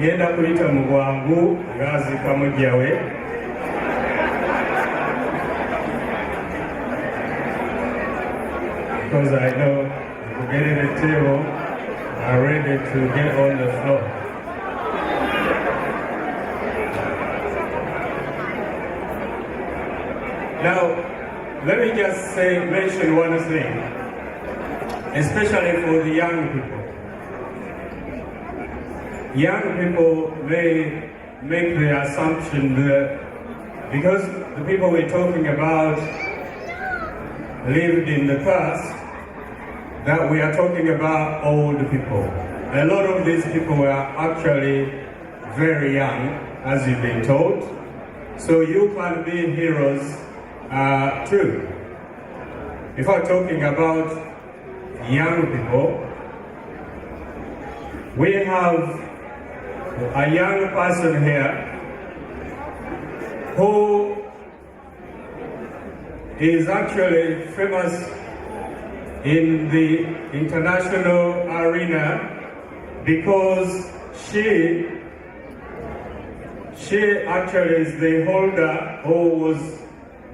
Ngenda kuyita mu bwangu ng'aziika mujjawe. Because I know the Bugandda table are ready to get on the floor. Now, let me just mention one thing, especially for the young people. Young people may make the assumption that because the people we're talking about lived in the past, that we are talking about old people. A lot of these people were actually very young, as you've been told. So you can be heroes too. If we're talking about young people, we have a young person here who is actually famous in the international arena because she actually is the holder or was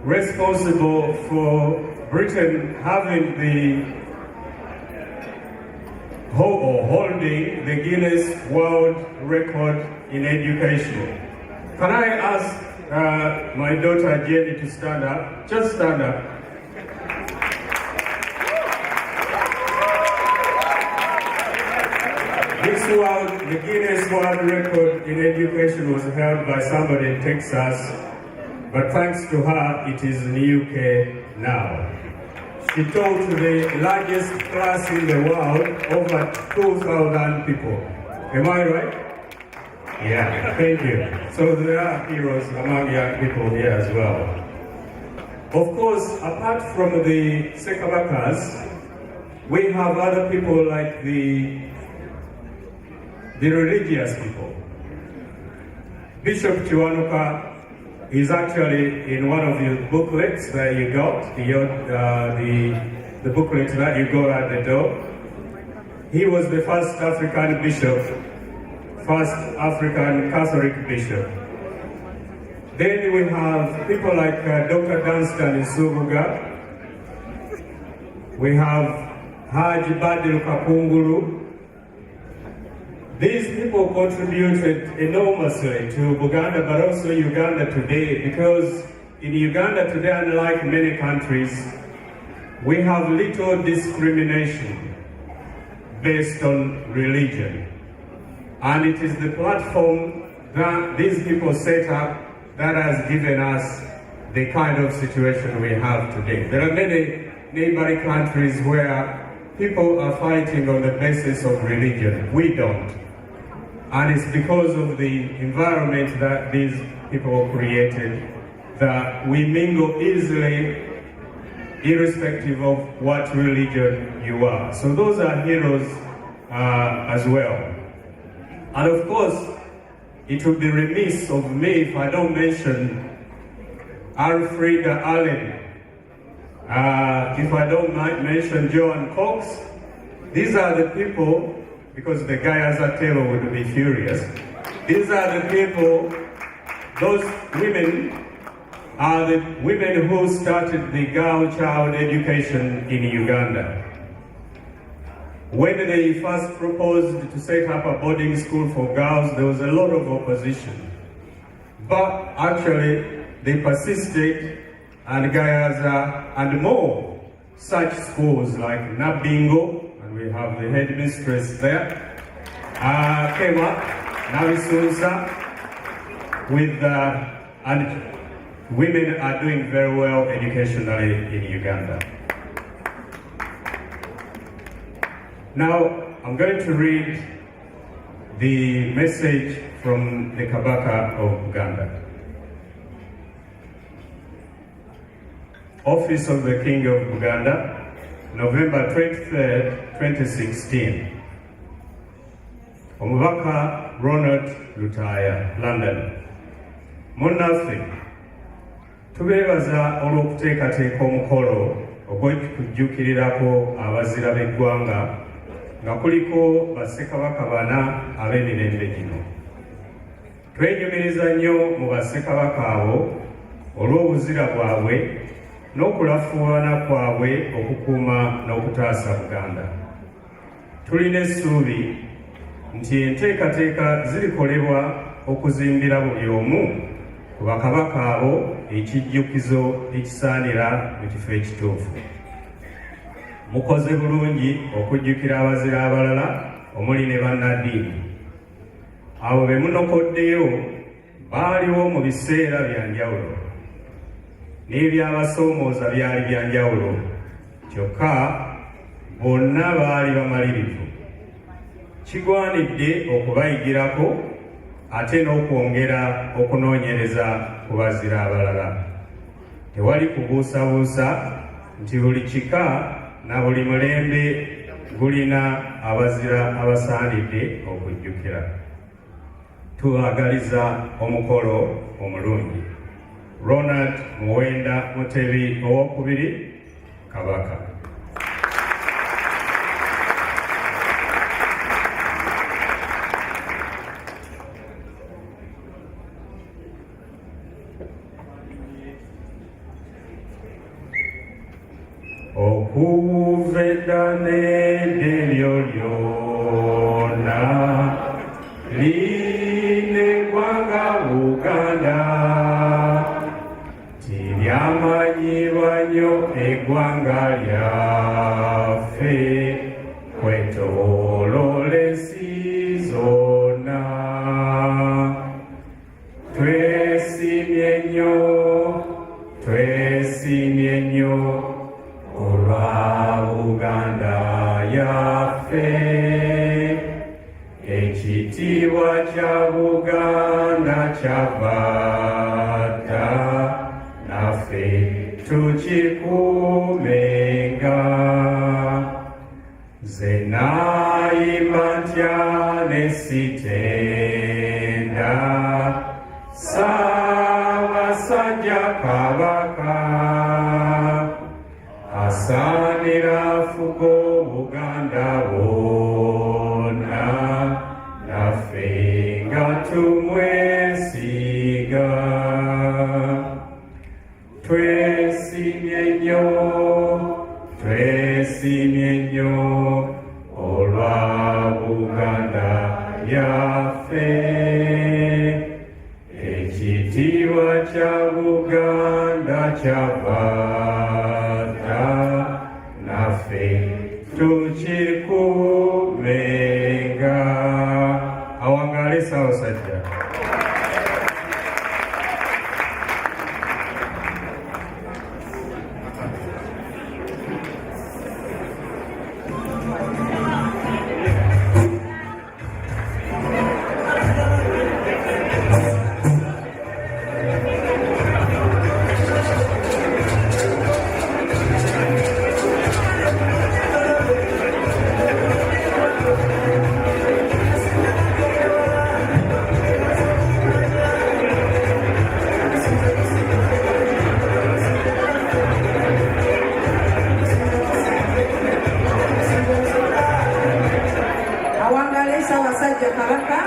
responsible for Britain having the holding the Guinness World Record in education. Can I ask my daughter Jenny to stand up? Just stand up. The Guinness World Record in education was held by somebody in Texas, but thanks to her, it is in the UK now. She taught the largest class in the world, over 2,000 people. Am I right? Yeah, thank you. So there are heroes among young people here as well. Of course, apart from the Ssaabasajjas, we have other people like the religious people. Bishop Kiwanuka is actually in one of your booklets that you got, the booklet that you got at the door. He was the first African bishop, first African Catholic bishop. Then we have people like Dr. Dunstan Isubuga. We have Haji Badil Kapungulu. These people contributed enormously to Buganda, but also Uganda today, because in Uganda today, unlike many countries, we have little discrimination based on religion. And it is the platform that these people set up that has given us the kind of situation we have today. There are many neighboring countries where people are fighting on the basis of religion. We don't. And it's because of the environment that these people created that we mingle easily, irrespective of what religion you are. So those are heroes as well. And of course, it would be remiss of me if I don't mention Alfreda Allen, if I don't mention Joan Cox. These are the people, because the guy as a tailor would be furious. These are the people, those women are the women who started the girl child education in Uganda. When they first proposed to set up a boarding school for girls, there was a lot of opposition. But actually, they persisted, and Gayaza and more such schools like Nabingo, and we have the headmistress there, came up, Navisunsa, and women are doing very well educationally in Uganda. Now, I'm going to read the message from the Kabaka of Buganda. Office of the King of Buganda, November 23rd, 2016. Omubaka Ronald Lutaya, London. Munnaffe, tubeebaza olw'okuteekateeka omukolo ogw'okujjuukirirako abazira b'eggwanga nga kuliko bassekabaka bana ab'emirembe gino. Twenyumiriza nnyo mu bassekabaka abo olw'obuzira bwabwe n'okulafuubana kwabwe okukuuma n'okutaasa Buganda. Tulina essuubi nti enteekateeka zirikolebwa okuzimbira buli omu ku bakabaka abo ekijjukizo ekisaanira mu kifo ekituufu. Mukoze bulungi okujjukira abazira abalala omuli ne bannaddiini. Abo be munokoddeyo baaliwo mu biseera bya njawulo, n'ebyabasoomooza byali bya njawulo, kyokka bonna baali bamalirivu. Kigwanidde okubayigirako ate n'okwongera okunoonyereza ku bazira abalala. Tewali kubuusabuusa nti buli kika na buli mulembe gulina abazira abasaanidde okujjukira. Tubaagaliza omukolo omulungi. Ronald Muwenda Mutebi II, Kabaka. Okuvedane delyo lyona line gwanga Buganda tilyamanyibwa nnyo eggwanga lyaffe kwetooloola ensi zonna. Twesimye nnyo olwa Buganda yaffe, ekitiibwa kya Buganda kyavaata, naffe tukikuumenga. Nze nayimba ntya ne sitenda, Ssaabasajja Kabaka asaanira afuga Obuganda bwonna, naffe nga tumwesiga. Twesimye nnyo olwa Buganda yaffe, ekitiibwa kya Buganda kyavaata, naffe tukikuumenga. Awangaale Ssaabasajja. Ssaabasajja Kabaka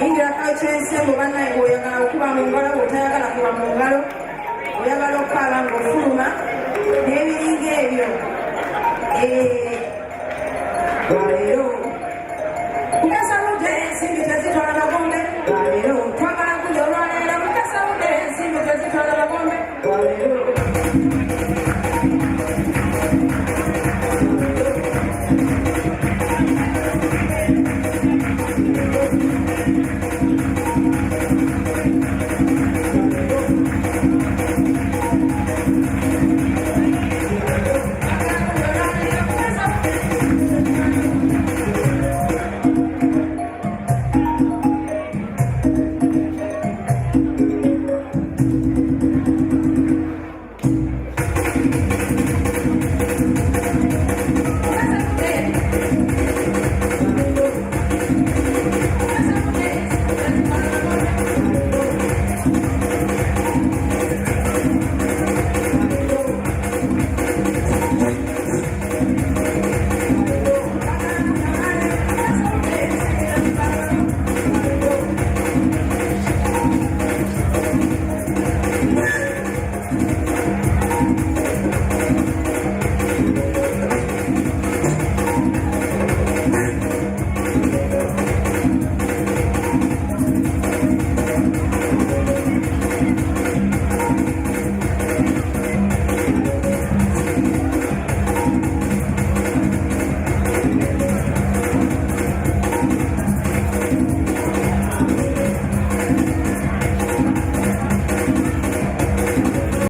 yingira kaky'ensembo bannaye bw'oyagala okuba mu ngalo bw'otayagala kuba mu ngalo oyagala okukaaba ng'ofuluma n'ebiringa ebyo Eh,